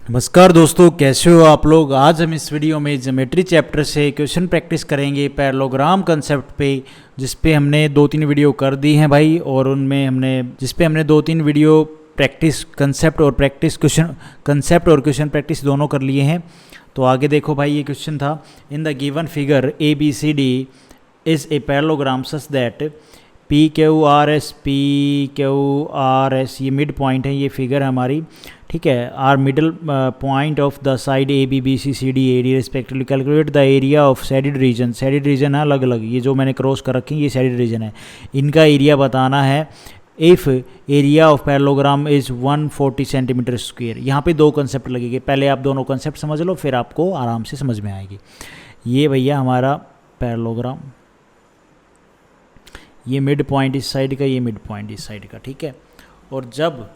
नमस्कार दोस्तों, कैसे हो आप लोग। आज हम इस वीडियो में ज्योमेट्री चैप्टर से क्वेश्चन प्रैक्टिस करेंगे पैरेललोग्राम कंसेप्ट पे, जिस पे हमने 2-3 वीडियो कर दी हैं भाई। और उनमें हमने 2-3 वीडियो प्रैक्टिस कंसेप्ट और क्वेश्चन प्रैक्टिस दोनों कर लिए हैं। तो आगे देखो भाई, ये क्वेश्चन था, in the given figure A B C D is a parallelogram such that P Q R S, ये मिड पॉइंट है, ये फिगर है हमारी, ठीक है। Are middle point of the side A B B C C D A D respectively. Calculate the area of shaded region. Shaded region है अलग अलग, ये जो मैंने क्रॉस कर रखी है ये सैडिड रीजन है, इनका एरिया बताना है। If area of parallelogram is 140 centimetre square. यहाँ पे दो कंसेप्ट लगेंगे, पहले आप दोनों कंसेप्ट समझ लो, फिर आपको आराम से समझ में आएगी। ये भैया हमारा पैरेललोग्राम, ये मिड पॉइंट इस साइड का, ये मिड पॉइंट इस साइड का, ठीक है। और जब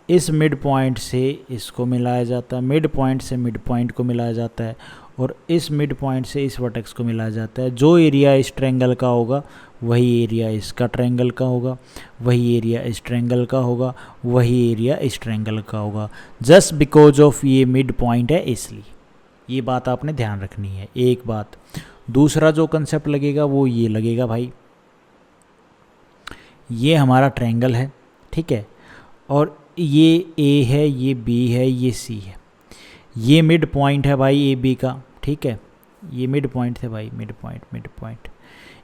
इस मिड पॉइंट से इसको मिलाया जाता है, मिड पॉइंट से मिड पॉइंट को मिलाया जाता है, और इस मिड पॉइंट से इस वर्टेक्स को मिलाया जाता है, जो एरिया इस ट्रायंगल का होगा वही एरिया इसका ट्रायंगल का होगा, वही एरिया इस ट्रायंगल का होगा, वही एरिया इस ट्रायंगल का होगा, जस्ट बिकॉज ऑफ ये मिड पॉइंट है इसलिए। ये बात आपने ध्यान रखनी है, एक बात। दूसरा जो कंसेप्ट लगेगा वो ये लगेगा भाई, ये हमारा ट्रायंगल है, ठीक है, और ये ए है, ये बी है, ये सी है, ये मिड पॉइंट है भाई ए बी का, ठीक है। ये मिड पॉइंट है भाई, मिड पॉइंट,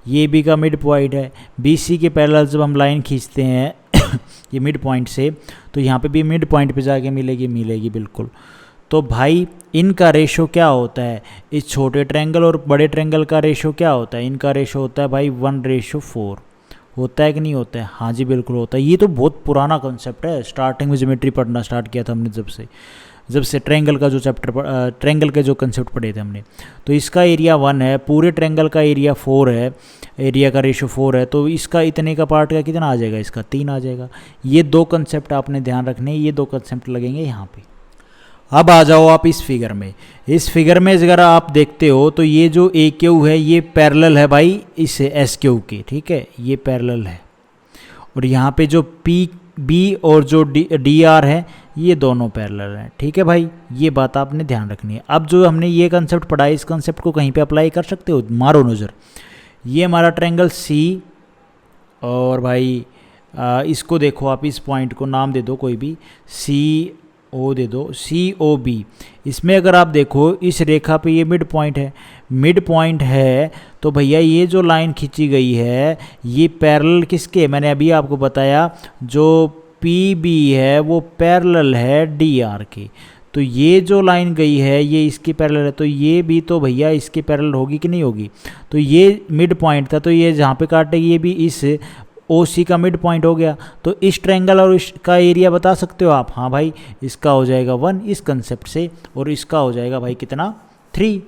ये बी का मिड पॉइंट है। बी सी के पैरेलल जब हम लाइन खींचते हैं ये मिड पॉइंट से, तो यहाँ पे भी मिड पॉइंट पे जाके मिलेगी बिल्कुल। तो भाई इनका रेशो क्या होता है, इस छोटे ट्रायंगल और बड़े ट्रायंगल का रेशो क्या होता है, इनका रेशो होता है भाई 1:4। होता है कि नहीं होता है? हाँ जी बिल्कुल होता है। ये तो बहुत पुराना कॉन्सेप्ट है, स्टार्टिंग में ज्योमेट्री पढ़ना स्टार्ट किया था हमने जब से ट्रायंगल का जो ट्रायंगल के जो कंसेप्ट पढ़े थे हमने। तो इसका एरिया 1 है, पूरे ट्रायंगल का एरिया 4 है, एरिया का रेशो 4 है, तो इसका इतने का पार्ट का कितना आ जाएगा, इसका 3 आ जाएगा। ये दो कंसेप्ट आपने ध्यान रखने, ये दो कंसेप्ट लगेंगे यहाँ पे। अब आ जाओ आप इस फिगर में। इस फिगर में अगर आप देखते हो तो ये जो ए क्यू है ये पैरेलल है भाई इस एस क्यू के, ठीक है, ये पैरेलल है। और यहाँ पे जो पी बी और जो डी आर है ये दोनों पैरेलल हैं, ठीक है भाई। ये बात आपने ध्यान रखनी है। अब जो हमने ये कंसेप्ट पढ़ा है, इस कंसेप्ट को कहीं पे अप्लाई कर सकते हो, मारो नज़र। ये हमारा ट्रायंगल सी, और भाई इसको देखो आप, इस पॉइंट को नाम दे दो कोई भी, सी ओ दे दो, सी ओ बी। इसमें अगर आप देखो इस रेखा पे ये मिड पॉइंट है, तो भैया ये जो लाइन खींची गई है ये पैरेलल किसके, मैंने अभी आपको बताया, जो पी बी है वो पैरेलल है डी आर के। तो ये जो लाइन गई है ये इसकी पैरेलल है, तो ये भी तो भैया इसकी पैरेलल होगी कि नहीं होगी। तो ये मिड पॉइंट था, तो ये जहाँ पे काटेगी ये भी इस ओ सी का मिड पॉइंट हो गया। तो इस ट्रायंगल और इसका एरिया बता सकते हो आप, हाँ भाई इसका हो जाएगा 1 इस कंसेप्ट से, और इसका हो जाएगा भाई कितना, 3।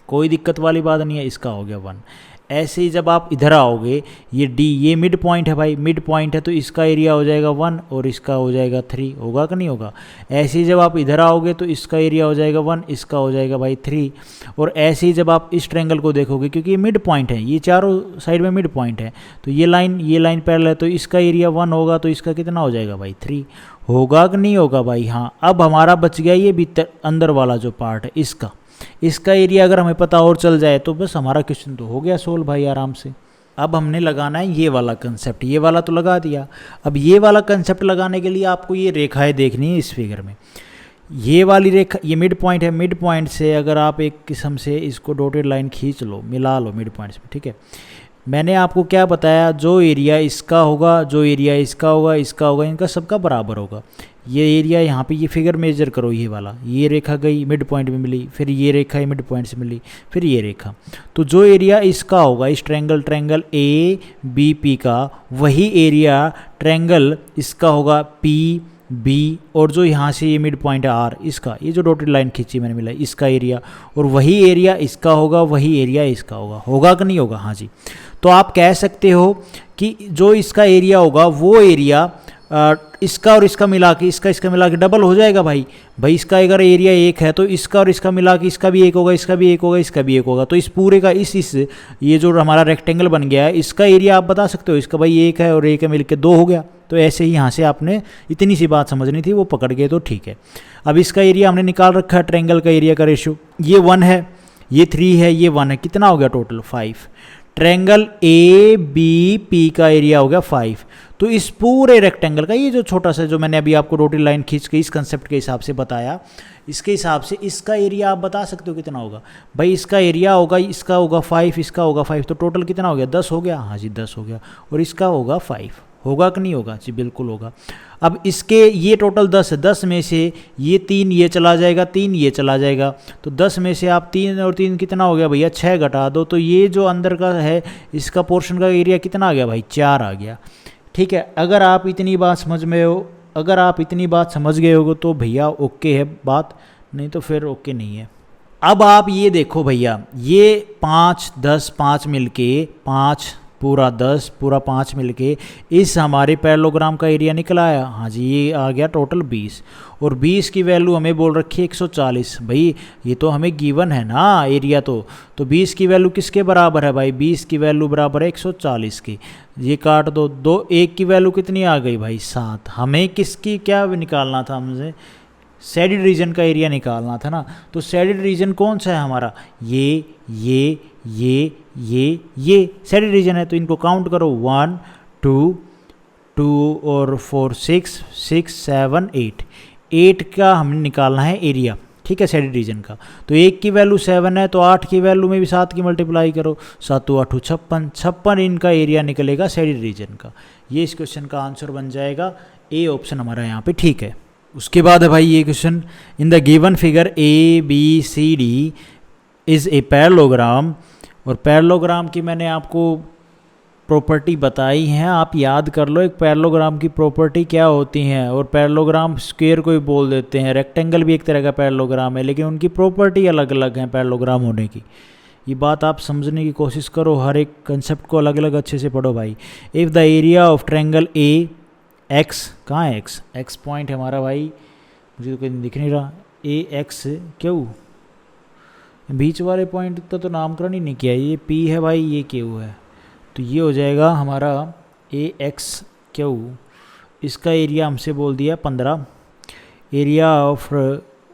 कोई दिक्कत वाली बात नहीं है, इसका हो गया 1। ऐसे ही जब आप इधर आओगे, ये डी, ये मिड पॉइंट है भाई, मिड पॉइंट है, तो इसका एरिया हो जाएगा 1 और इसका हो जाएगा 3, होगा कि नहीं होगा। ऐसे ही जब आप इधर आओगे तो इसका एरिया हो जाएगा 1, इसका हो जाएगा भाई 3। और ऐसे ही जब आप इस ट्रायंगल को देखोगे, क्योंकि ये मिड पॉइंट है, ये चारों साइड में मिड पॉइंट है, तो ये लाइन पैरेलल है, तो इसका एरिया 1 होगा, तो इसका कितना हो जाएगा भाई 3, होगा कि नहीं होगा भाई। हाँ, अब हमारा बच गया ये भीतर अंदर वाला जो पार्ट है, इसका एरिया अगर हमें पता और चल जाए तो बस हमारा क्वेश्चन तो हो गया सोल्व भाई आराम से। अब हमने लगाना है ये वाला कंसेप्ट, ये वाला तो लगा दिया। अब ये वाला कंसेप्ट लगाने के लिए आपको ये रेखाएं देखनी है इस फिगर में। ये वाली रेखा, ये मिड पॉइंट है, मिड पॉइंट से अगर आप एक किस्म से इसको डॉटेड लाइन खींच लो, मिला लो मिड पॉइंट में, ठीक है। मैंने आपको क्या बताया, जो एरिया इसका होगा, जो एरिया इसका होगा, इसका होगा, इनका सबका बराबर होगा। ये एरिया यहाँ पे, ये फिगर मेजर करो, ये वाला, ये रेखा गई मिड पॉइंट में मिली, फिर ये रेखा मिड पॉइंट से मिली, फिर ये रेखा, तो जो एरिया इसका होगा, इस ट्रायंगल ए बी पी का, वही एरिया ट्रायंगल इसका होगा पी बी, और जो यहाँ से ये मिड पॉइंट है आर, इसका, ये जो डॉटेड लाइन खींची मैंने मिला, इसका एरिया, और वही एरिया इसका होगा, वही एरिया इसका होगा, होगा कि नहीं होगा। हाँ जी। तो आप कह सकते हो कि जो इसका एरिया होगा वो एरिया इसका और इसका मिला के, इसका मिला के डबल हो जाएगा भाई। भाई इसका अगर एरिया 1 है तो इसका और इसका मिला के इसका भी 1 होगा, इसका भी 1 होगा, इसका भी 1 होगा। तो इस पूरे का इस ये जो हमारा रेक्टेंगल बन गया है, इसका एरिया आप बता सकते हो, इसका भाई 1 है और 1 है मिल के 2 हो गया। तो ऐसे ही यहाँ से आपने इतनी सी बात समझनी थी, वो पकड़ गए तो ठीक है। अब इसका एरिया हमने निकाल रखा है, ट्रायंगल का एरिया का रेशियो, ये 1 है, ये 3 है, ये 1 है, कितना हो गया total 5। Triangle A B P का एरिया हो गया 5। तो इस पूरे रेक्टेंगल का ये जो छोटा सा, जो मैंने अभी आपको डॉटेड लाइन खींच के इस कंसेप्ट के हिसाब से बताया, इसके हिसाब से इसका एरिया आप बता सकते हो कितना होगा। भाई इसका एरिया होगा, इसका होगा 5, इसका होगा 5, तो टोटल कितना हो गया 10 हो गया। हाँ जी 10 हो गया। और इसका होगा 5, होगा कि नहीं होगा जी, बिल्कुल होगा। अब इसके ये टोटल 10 है, 10 में से ये 3 ये चला जाएगा, 3 ये चला जाएगा, तो 10 में से आप 3 और 3 कितना हो गया भैया 6 घटा दो, तो ये जो अंदर का है इसका पोर्शन का एरिया कितना आ गया भाई 4 आ गया। ठीक है, अगर आप इतनी बात समझ में हो, अगर आप इतनी बात समझ गए हो तो भैया ओके है बात, नहीं तो फिर ओके नहीं है। अब आप ये देखो भैया, ये 5 10 5 मिलके 5 पूरा 10 पूरा 5 मिलके इस हमारे पैरेललोग्राम का एरिया निकल आया। हाँ जी, ये आ गया टोटल 20, और 20 की वैल्यू हमें बोल रखी है 140। भाई ये तो हमें गिवन है ना एरिया, तो 20 की वैल्यू किसके बराबर है भाई, 20 की वैल्यू बराबर है 140 की। ये काट दो, 1 की वैल्यू कितनी आ गई भाई 7। हमें किसकी क्या निकालना था, हमसे शेडेड रीजन का एरिया निकालना था ना। तो शेडेड रीजन कौन सा है हमारा, ये शेडेड रीजन है। तो इनको काउंट करो, 1 2 और 4 6 7 8 का हमें निकालना है एरिया। ठीक है, शेडेड रीजन का। तो 1 की वैल्यू 7 है, तो 8 की वैल्यू में भी 7 की मल्टीप्लाई करो, 7 8 56 इनका एरिया निकलेगा शेडेड रीजन का। ये इस क्वेश्चन का आंसर बन जाएगा, ए ऑप्शन हमारा यहाँ पे ठीक है। उसके बाद है भाई ये question, in the given figure A B C D is a parallelogram. और पैरेललोग्राम की मैंने आपको प्रॉपर्टी बताई हैं, आप याद कर लो एक पैरेललोग्राम की प्रॉपर्टी क्या होती हैं। और पैरेललोग्राम स्क्वायर को भी बोल देते हैं, रेक्टेंगल भी एक तरह का पैरेललोग्राम है, लेकिन उनकी प्रॉपर्टी अलग अलग हैं पैरेललोग्राम होने की। ये बात आप समझने की कोशिश करो, हर एक कंसेप्ट को अलग अलग अच्छे से पढ़ो भाई। If the area of triangle A x, कहाँ है एक्स पॉइंट है हमारा भाई, मुझे तो कहीं दिख नहीं रहा। ए एक्स क्यों, बीच वाले पॉइंट का तो नामकरण ही नहीं किया, ये पी है भाई, ये क्यू है, तो ये हो जाएगा हमारा ए एक्स क्यू। इसका एरिया हमसे बोल दिया 15। एरिया ऑफ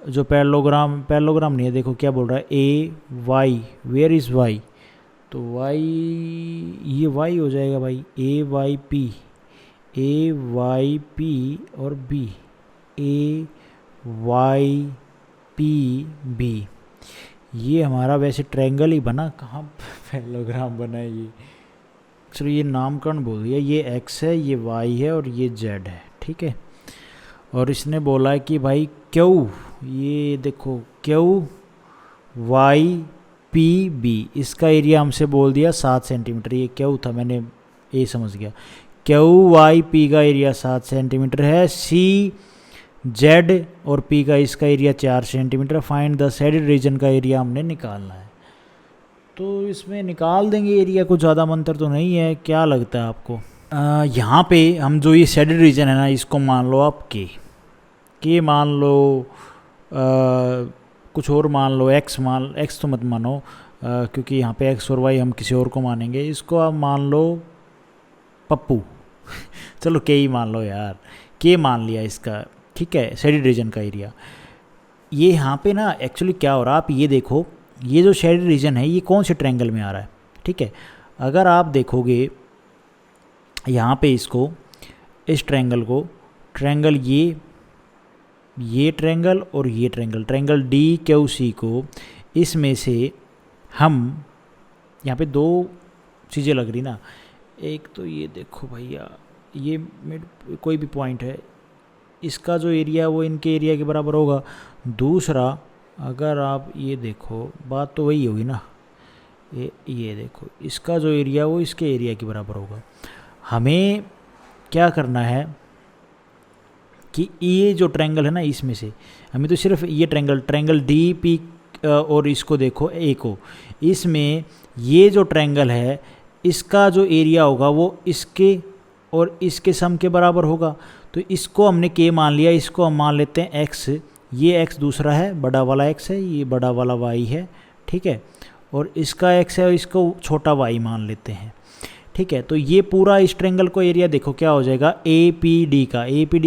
जो पैरेललोग्राम नहीं है, देखो क्या बोल रहा है, ए वाई, वेयर इज़ वाई, तो वाई ये वाई हो जाएगा भाई, ए वाई पी और बी, ए वाई पी बी। ये हमारा वैसे ट्रायंगल ही बना, कहाँ पैरेललोग्राम बना है ये, चलो ये नामकरण बोल दिया। ये एक्स है, ये वाई है और ये जेड है, ठीक है। और इसने बोला है कि भाई क्यू, ये देखो क्यू वाई पी बी, इसका एरिया हमसे बोल दिया 7 सेंटीमीटर। ये क्यू था, मैंने ये समझ गया, क्यू वाई पी का एरिया 7 सेंटीमीटर है। सी जेड और पी का इसका area 4 centimetre. Find the shaded region का एरिया हमने निकालना है, तो इसमें निकाल देंगे एरिया, कुछ ज़्यादा मंत्र तो नहीं है। क्या लगता है आपको, यहाँ पे हम जो ये शेडेड रीजन है ना, इसको मान लो आप के मान लो, कुछ और मान लो, एक्स तो मत मानो, क्योंकि यहाँ पे एक्स और वाई हम किसी और को मानेंगे। इसको आप मान लो पप्पू चलो के ही मान लो यार, के मान लिया इसका, ठीक है, शेडेड रीजन का एरिया। ये यहाँ पे ना एक्चुअली क्या हो रहा है, आप ये देखो, ये जो शेडेड रीजन है ये कौन से ट्रायंगल में आ रहा है, ठीक है। अगर आप देखोगे यहाँ पे इसको, इस ट्रायंगल को, ट्रायंगल ये ट्रायंगल और ये ट्रायंगल डी क्यू सी को, इसमें से हम यहाँ पे 2 चीज़ें लग रही ना। एक तो ये देखो भैया, ये मिड कोई भी पॉइंट है, इसका जो एरिया है वो इनके एरिया के बराबर होगा। दूसरा, अगर आप ये देखो, बात तो वही होगी ना, ये देखो, इसका जो एरिया वो इसके एरिया के बराबर होगा। हमें क्या करना है कि ये जो ट्रायंगल है ना, इसमें से हमें तो सिर्फ ये ट्रायंगल डी पी और इसको देखो ए को, इसमें ये जो ट्रायंगल है इसका जो एरिया होगा वो इसके और इसके सम के बराबर होगा। तो इसको हमने के मान लिया, इसको हम मान लेते हैं एक्स, ये एक्स दूसरा है, बड़ा वाला एक्स है, ये बड़ा वाला वाई है, ठीक है, और इसका एक्स है और इसको छोटा वाई मान लेते हैं, ठीक है। तो ये पूरा इस ट्रायंगल को एरिया देखो क्या हो जाएगा, ए पी डी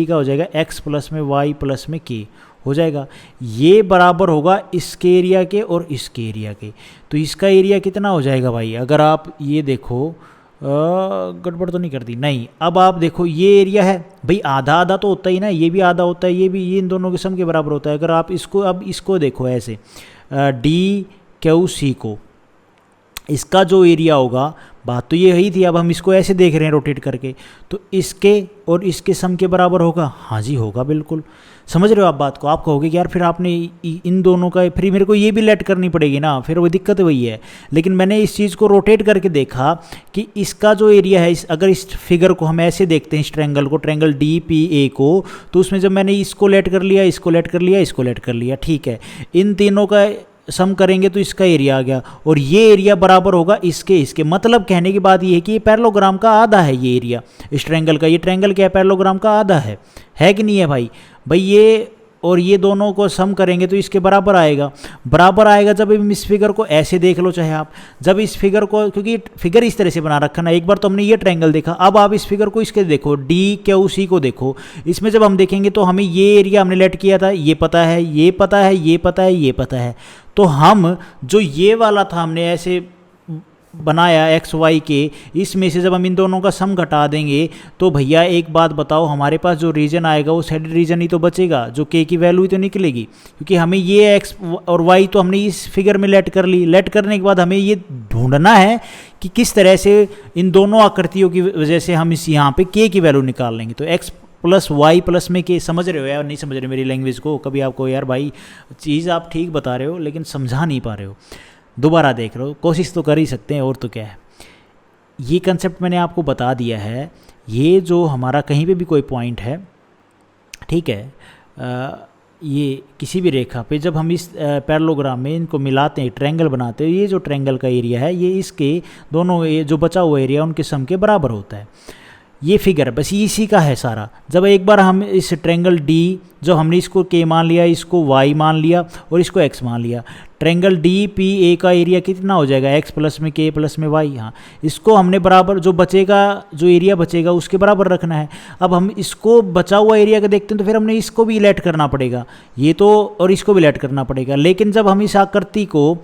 का हो जाएगा एक्स प्लस में वाई प्लस में के हो जाएगा। ये बराबर होगा इसके एरिया के और इसके एरिया के। तो इसका एरिया कितना हो जाएगा भाई, अगर आप ये देखो, गड़बड़ तो नहीं कर दी, नहीं, अब आप देखो ये एरिया है भाई, आधा आधा तो होता ही ना, ये भी आधा होता है, ये भी, ये इन दोनों के सम के बराबर होता है। अगर आप इसको, अब इसको देखो ऐसे, डी क्यू सी को, इसका जो एरिया होगा, बात तो ये ही थी, अब हम इसको ऐसे देख रहे हैं रोटेट करके, तो इसके और इसके सम के बराबर होगा, हाँ जी होगा, बिल्कुल समझ रहे हो आप बात को। आप कहोगे कि यार फिर आपने इन दोनों का, फिर मेरे को ये भी लेट करनी पड़ेगी ना, फिर वो दिक्कत वही है। लेकिन मैंने इस चीज़ को रोटेट करके देखा कि इसका जो एरिया है, अगर इस फिगर को हम ऐसे देखते हैं, इस ट्रायंगल को, ट्रायंगल डी पी ए को, तो उसमें जब मैंने इसको लेट कर लिया, इसको लेट कर लिया, इसको लेट कर लिया, ठीक है, इन तीनों का सम करेंगे तो इसका एरिया आ गया, और ये एरिया बराबर होगा इसके। मतलब कहने की बात ये है कि ये पैरेललोग्राम का आधा है ये एरिया इस ट्रायंगल का। ये ट्रायंगल क्या है, पैरेललोग्राम का आधा है कि नहीं है भाई। ये और ये दोनों को सम करेंगे तो इसके बराबर आएगा। जब हम इस फिगर को ऐसे देख लो, चाहे आप जब इस फिगर को, क्योंकि फिगर इस तरह से बना रखा ना, एक बार तो हमने ये ट्रायंगल देखा, अब आप इस फिगर को इसके देखो, डी क्यू सी को देखो, इसमें जब हम देखेंगे तो हमें ये एरिया हमने लेट किया था, ये पता है, ये पता है, ये पता है, ये पता है। तो हम जो ये वाला था हमने ऐसे बनाया एक्स वाई के, इसमें से जब हम इन दोनों का सम घटा देंगे तो भैया एक बात बताओ, हमारे पास जो रीजन आएगा वो शेडेड रीजन ही तो बचेगा, जो के की वैल्यू ही तो निकलेगी, क्योंकि हमें ये एक्स और वाई तो हमने इस फिगर में लेट कर ली। लेट करने के बाद हमें ये ढूंढना है कि किस तरह से इन दोनों आकृतियों की वजह से हम इस यहाँ पे के की वैल्यू निकाल लेंगे। तो एक्स प्लस वाई प्लस में के, समझ रहे हो यार, नहीं समझ रहे मेरी लैंग्वेज को, कभी आपको यार भाई चीज़ आप ठीक बता रहे हो लेकिन समझा नहीं पा रहे हो, दोबारा देख रहे हो, कोशिश तो कर ही सकते हैं, और तो क्या है। ये कंसेप्ट मैंने आपको बता दिया है। ये जो हमारा कहीं पे भी कोई पॉइंट है, ठीक है, ये किसी भी रेखा पे जब हम इस पैरेललोग्राम में इनको मिलाते हैं, ट्रायंगल बनाते हैं, ये जो ट्रायंगल का एरिया है ये इसके दोनों, ये जो बचा हुआ एरिया उनके सम के बराबर होता है। ये फिगर बस इसी का है सारा। जब एक बार हम इस ट्रायंगल डी, जो हमने इसको के मान लिया, इसको वाई मान लिया और इसको एक्स मान लिया, ट्रायंगल डी पी ए का एरिया कितना हो जाएगा, एक्स प्लस में के प्लस में वाई। हाँ, इसको हमने बराबर, जो बचेगा, जो एरिया बचेगा उसके बराबर रखना है। अब हम इसको बचा हुआ एरिया का देखते हैं तो फिर हमने इसको भी लेट करना पड़ेगा, ये तो, और इसको भी लेट करना पड़ेगा। लेकिन जब हम इस आकृति को,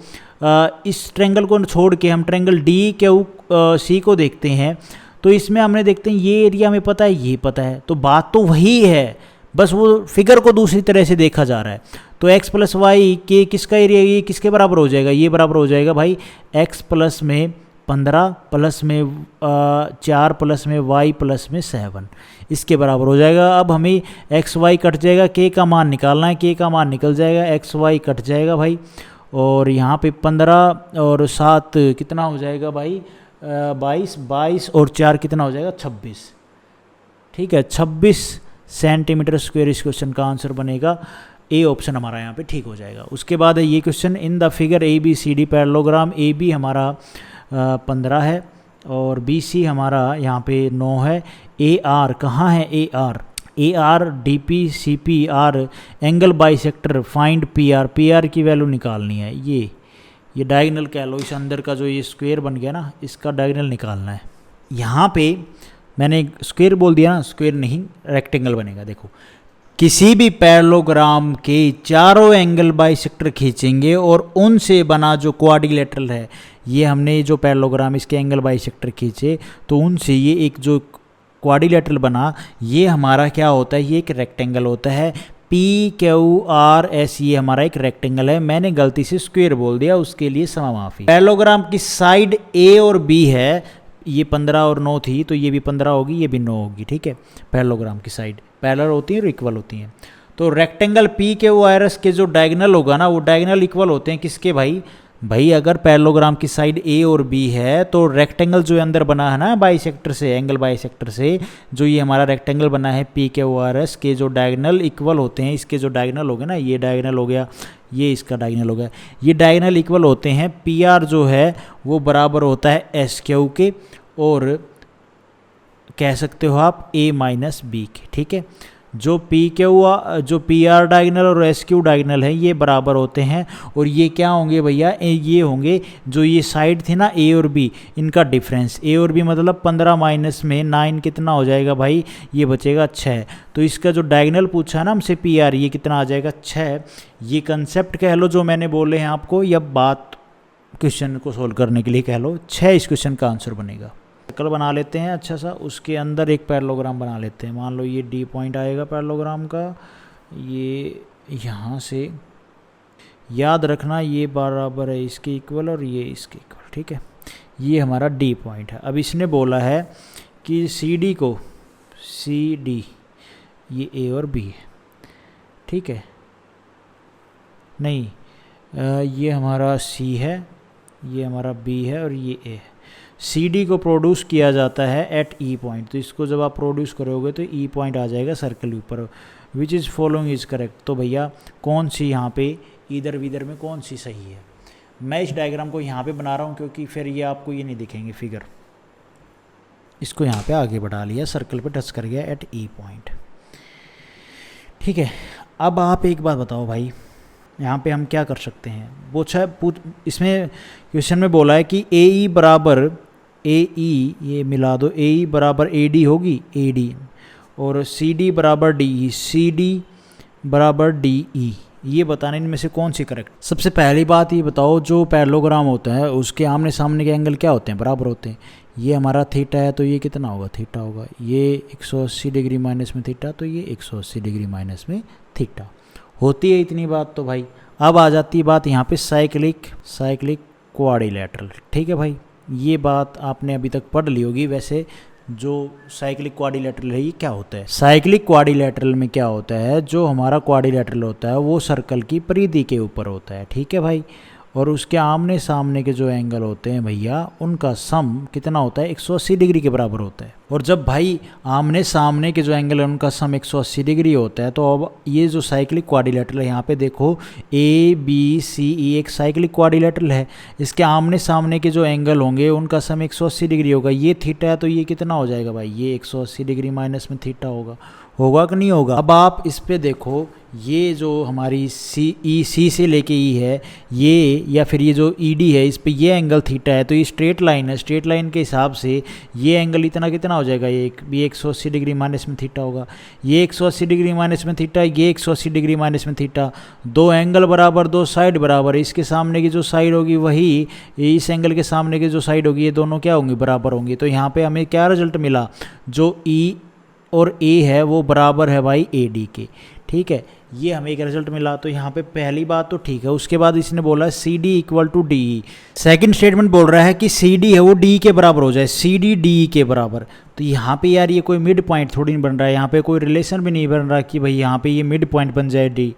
इस ट्रायंगल को छोड़ के हम ट्रायंगल डी क्यू सी को देखते हैं तो इसमें हमने देखते हैं ये एरिया हमें पता है, ये पता है, तो बात तो वही है, बस वो फिगर को दूसरी तरह से देखा जा रहा है। तो x प्लस वाई के किसका एरिया, ये किसके बराबर हो जाएगा, ये बराबर हो जाएगा भाई x प्लस में 15 प्लस में 4 प्लस में y प्लस में 7, इसके बराबर हो जाएगा। अब हमें एक्स वाई कट जाएगा, के का मान निकालना है, के का मान निकल जाएगा, एक्स वाई कट जाएगा भाई, और यहाँ पे 15 और 7 कितना हो जाएगा भाई, 22 और 4 कितना हो जाएगा, 26, ठीक है, 26 सेंटीमीटर स्क्वायर इस क्वेश्चन का आंसर बनेगा। ए ऑप्शन हमारा यहाँ पे ठीक हो जाएगा। उसके बाद है ये question, in the figure A B C D parallelogram, A B हमारा 15 है और बी सी हमारा यहाँ पे 9 है। ए आर कहाँ है, A R D P C P R angle bisector, find P R की वैल्यू निकालनी है। ये डायगोनल कह लो, इस अंदर का जो ये स्क्वायर बन गया ना, इसका डायगोनल निकालना है। यहाँ पे मैंने स्क्वायर बोल दिया ना, स्क्वायर नहीं रेक्टेंगल बनेगा। देखो, किसी भी पैरेललोग्राम के चारों एंगल बाइसेक्टर खींचेंगे और उनसे बना जो क्वाड्रिलेटरल है, ये हमने जो पैरेललोग्राम इसके एंगल बाइसेक्टर खींचे तो उनसे ये एक जो क्वाड्रिलेटरल बना, ये हमारा क्या होता है, ये एक रेक्टेंगल होता है। पी क्यू आर एस, ये हमारा एक रेक्टेंगल है। मैंने गलती से स्क्वायर बोल दिया, उसके लिए क्षमा माफी। पैरेललोग्राम की साइड ए और बी है, ये 15 और 9 थी तो ये भी 15 होगी, ये भी 9 होगी, ठीक है। पैरेललोग्राम की साइड पैरेलल होती है और इक्वल होती हैं। तो rectangle P Q R S के जो डायगोनल होगा ना, वो डायगोनल इक्वल होते हैं किसके भाई अगर पैरेललोग्राम की साइड ए और बी है तो रेक्टेंगल जो अंदर बना है ना बाइसेक्टर से, एंगल बाइसेक्टर से, जो ये हमारा रेक्टेंगल बना है पी क्यू आर एस के जो डायगोनल इक्वल होते हैं, इसके जो डायगोनल हो गए ना, ये डायगोनल हो गया, ये इसका डायगोनल हो गया, ये डायगोनल इक्वल होते हैं। पी आर जो है वो बराबर होता है एस क्यू के, और कह सकते हो आप a माइनस बी के, ठीक है। जो पी क्यू जो पी आर डायगनल और एस क्यू डायगनल है ये बराबर होते हैं, और ये क्या होंगे भैया, ये होंगे जो ये साइड थी ना ए और बी, इनका डिफरेंस। ए और बी मतलब 15 माइनस में 9 कितना हो जाएगा भाई, ये बचेगा 6। तो इसका जो डायगनल पूछा है ना हमसे पी आर, ये कितना आ जाएगा 6। ये कंसेप्ट कह लो जो मैंने बोले हैं आपको, या बात क्वेश्चन को सोल्व करने के लिए कह लो, 6 इस क्वेश्चन का आंसर बनेगा। सर्कल बना लेते हैं अच्छा सा, उसके अंदर एक पैरेललोग्राम बना लेते हैं। मान लो ये डी पॉइंट आएगा पैरेललोग्राम का, ये यहाँ से याद रखना ये बराबर है इसके इक्वल और ये इसके इक्वल, ठीक है। ये हमारा डी पॉइंट है। अब इसने बोला है कि सी डी को, सी डी ये ए और बी है, ठीक है, नहीं ये हमारा सी है, ये हमारा बी है और ये ए है। सी डी को प्रोड्यूस किया जाता है एट ई पॉइंट, तो इसको जब आप प्रोड्यूस करोगे तो ई पॉइंट आ जाएगा सर्कल के ऊपर। Which is following is correct, तो भैया कौन सी यहाँ पे इधर विधर में कौन सी सही है। मैं इस डायग्राम को यहाँ पे बना रहा हूँ क्योंकि फिर ये आपको ये नहीं दिखेंगे फिगर। इसको यहाँ पे आगे बढ़ा लिया, सर्कल पे टच कर गया एट ई पॉइंट, ठीक है। अब आप एक बात बताओ भाई, यहाँ पे हम क्या कर सकते हैं। इसमें क्वेश्चन में बोला है कि ए ई बराबर ए ई, ये मिला दो, ए ई बराबर ए डी होगी, ए डी, और सी डी बराबर डी ई, सी डी बराबर डी ई। ये बताने इनमें से कौन सी करेक्ट। सबसे पहली बात ये बताओ, जो पैरेललोग्राम होता है उसके आमने सामने के एंगल क्या होते हैं, बराबर होते हैं। ये हमारा थीटा है तो ये कितना होगा, थीटा होगा। ये 180 डिग्री माइनस में थीटा, तो ये 180 डिग्री माइनस में थीटा। होती है इतनी बात तो भाई। अब आ जाती है बात यहाँ पे साइक्लिक क्वाड्रिलेटरल, ठीक है भाई। ये बात आपने अभी तक पढ़ ली होगी। वैसे जो साइक्लिक क्वाड्रिलेटरल है ये क्या होता है। साइक्लिक क्वाड्रिलेटरल में क्या होता है, जो हमारा क्वाड्रिलेटरल होता है वो सर्कल की परिधि के ऊपर होता है, ठीक है भाई। और उसके आमने सामने के जो एंगल होते हैं भैया, उनका सम कितना होता है, 180 डिग्री के बराबर होता है। और जब भाई आमने सामने के जो एंगल है उनका सम 180 डिग्री होता है, तो अब ये जो साइक्लिक क्वाड्रिलेटरल है, यहाँ पे देखो ए बी सी ई एक साइक्लिक क्वाड्रिलेटरल है। इसके आमने सामने के जो एंगल होंगे उनका सम 180 डिग्री होगा। ये थीटा है तो ये कितना हो जाएगा भाई, ये 180 डिग्री माइनस में थीटा होगा कि नहीं होगा। अब आप इस पे देखो, ये जो हमारी सी से लेके ई है ये, या फिर ये जो ई डी है, इस पे ये एंगल थीटा है, तो ये स्ट्रेट लाइन है। स्ट्रेट लाइन के हिसाब से ये एंगल इतना कितना हो जाएगा, ये 180 डिग्री माइनस में थीटा होगा। ये 180 डिग्री माइनस में थीटा, ये 180 डिग्री माइनस में थीटा। दो एंगल बराबर, दो साइड बराबर। इसके सामने की जो साइड होगी वही इस एंगल के सामने की जो साइड होगी, ये दोनों क्या होंगी, बराबर होंगी। तो यहाँ पे हमें क्या रिजल्ट मिला, जो ई और ए है वो बराबर है भाई ए डी के, ठीक है। ये हमें एक रिजल्ट मिला। तो यहाँ पे पहली बात तो ठीक है। उसके बाद इसने बोला C D equal to D E. Second statement बोल रहा है कि सी डी है वो डी के बराबर हो जाए, सी डी डी ई के बराबर। तो यहाँ पे यार ये कोई मिड पॉइंट थोड़ी नहीं बन रहा है, यहाँ पे कोई रिलेशन भी नहीं बन रहा कि भाई यहाँ पे ये मिड पॉइंट बन जाए डी।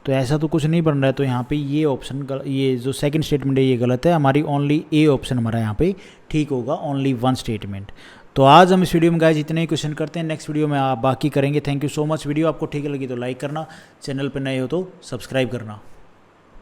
तो ऐसा तो कुछ नहीं बन रहा है। तो यहाँ पे ये ऑप्शन, ये जो सेकंड स्टेटमेंट है ये गलत है। हमारी ओनली ए ऑप्शन हमारा यहाँ पे ठीक होगा, ओनली वन स्टेटमेंट। तो आज हम इस वीडियो में गाइस इतने ही क्वेश्चन करते हैं। नेक्स्ट वीडियो में आप बाकी करेंगे। Thank you so much. Video आपको ठीक लगी तो लाइक करना, चैनल पर नए हो तो सब्सक्राइब करना।